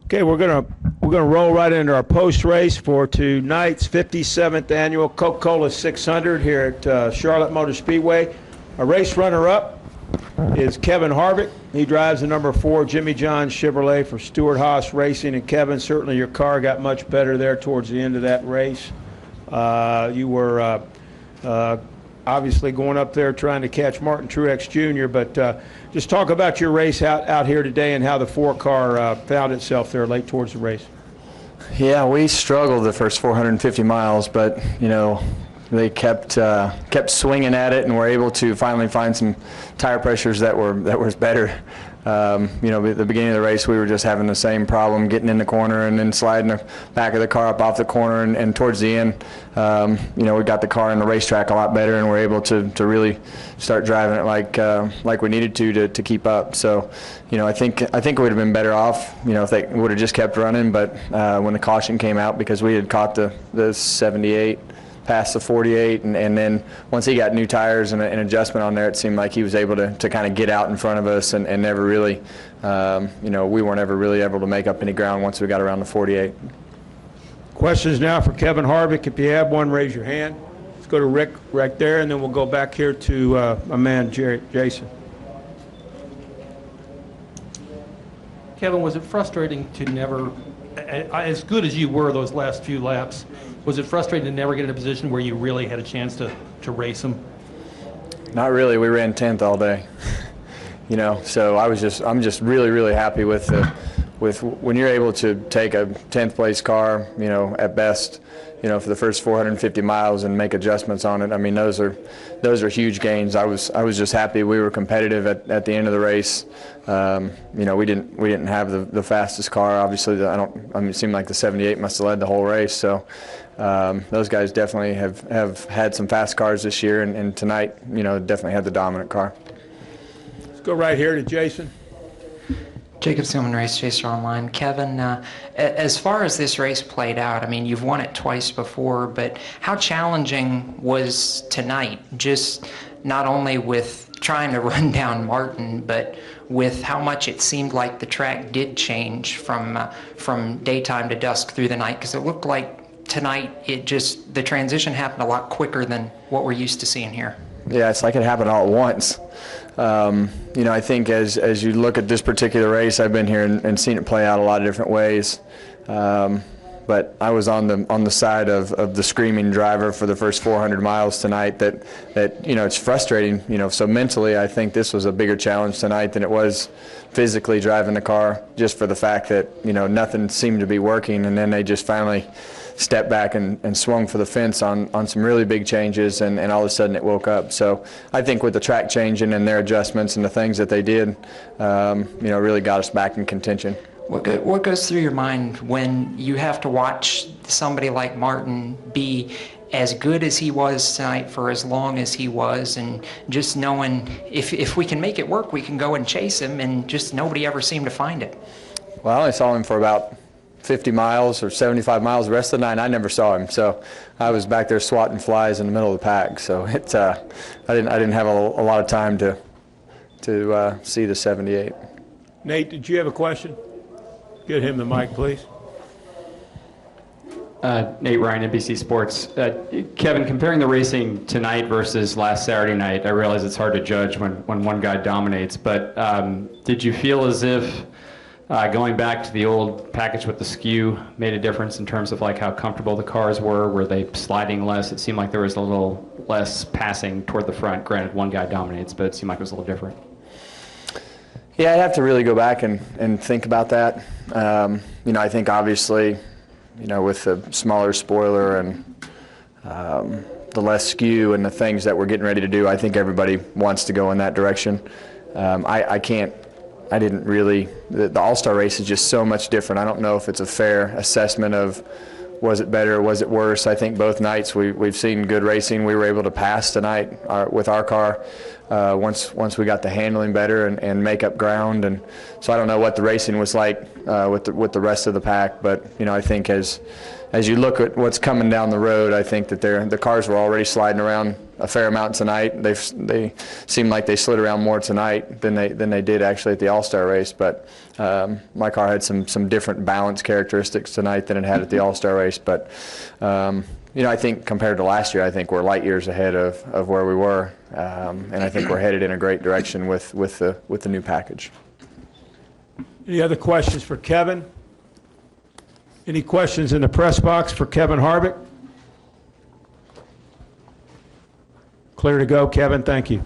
Okay, we're gonna roll right into our post race for tonight's 57th annual Coca-Cola 600 here at Charlotte Motor Speedway. Our race runner-up is Kevin Harvick. He drives the number 4 Jimmy John Chevrolet for Stewart Haas Racing. And Kevin, certainly your car got much better there towards the end of that race. You were obviously going up there trying to catch Martin Truex Jr., but just talk about your race out here today and how the 4 car found itself there late towards the race. Yeah, we struggled the first 450 miles, but they kept swinging at it, and were able to finally find some tire pressures that was better. At the beginning of the race, we were just having the same problem, getting in the corner and then sliding the back of the car up off the corner. And towards the end, we got the car in the racetrack a lot better, and were able to really start driving it like we needed to keep up. So, I think we would have been better off, if they would have just kept running. But when the caution came out, because we had caught the 78. Past the 48, and then once he got new tires and an adjustment on there, it seemed like he was able to kind of get out in front of us and never really, we weren't ever really able to make up any ground once we got around the 48. Questions now for Kevin Harvick. If you have one, raise your hand. Let's go to Rick right there, and then we'll go back here to my man, Jason. Kevin, was it frustrating to never, as good as you were those last few laps, was it frustrating to never get in a position where you really had a chance to race them? Not really. We ran 10th all day. So I'm just really, really happy with when you're able to take a 10th place car, at best, for the first 450 miles and make adjustments on it. I mean, those are huge gains. I was just happy we were competitive at the end of the race. We didn't have the fastest car. Obviously, it seemed like the 78 must have led the whole race. So those guys definitely have had some fast cars this year, and tonight, definitely had the dominant car. Let's go right here to Jason. Jacob Seelman, Race Chaser Online. Kevin, as far as this race played out, I mean, you've won it twice before, but how challenging was tonight, just not only with trying to run down Martin, but with how much it seemed like the track did change from daytime to dusk through the night? Because it looked like tonight, the transition happened a lot quicker than what we're used to seeing here. Yeah, it's like it happened all at once. I think as you look at this particular race, I've been here and seen it play out a lot of different ways. But I was on the side of the screaming driver for the first 400 miles tonight. That it's frustrating. So mentally, I think this was a bigger challenge tonight than it was physically driving the car. Just for the fact that nothing seemed to be working, and then they just finally stepped back and swung for the fence on some really big changes, and all of a sudden it woke up. So I think with the track changing and their adjustments and the things that they did, really got us back in contention. What goes through your mind when you have to watch somebody like Martin be as good as he was tonight for as long as he was, and just knowing if we can make it work, we can go and chase him, and just nobody ever seemed to find it? Well, I only saw him for about 50 miles or 75 miles. The rest of the night, I never saw him. So I was back there swatting flies in the middle of the pack. So I didn't have a lot of time to see the 78. Nate, did you have a question? Get him the mic, please. Nate Ryan, NBC Sports. Kevin, comparing the racing tonight versus last Saturday night, I realize it's hard to judge when one guy dominates, but did you feel as if going back to the old package with the skew made a difference in terms of like how comfortable the cars were? Were they sliding less? It seemed like there was a little less passing toward the front. Granted, one guy dominates, but it seemed like it was a little different. Yeah, I'd have to really go back and think about that. I think obviously, with the smaller spoiler and the less skew and the things that we're getting ready to do, I think everybody wants to go in that direction. I didn't really, the All-Star race is just so much different. I don't know if it's a fair assessment of was it better or was it worse. I think both nights we've seen good racing. We were able to pass tonight with our car. once we got the handling better and make up ground. And so I don't know what the racing was like with the rest of the pack, but I think as you look at what's coming down the road, I think that the cars were already sliding around a fair amount tonight. They seemed like they slid around more tonight than they did actually at the All-Star race. But my car had some different balance characteristics tonight than it had at the All-Star race. But I think compared to last year, I think we're light years ahead of where we were, and I think we're headed in a great direction with the new package. Any other questions for Kevin? Any questions in the press box for Kevin Harvick? Clear to go, Kevin. Thank you.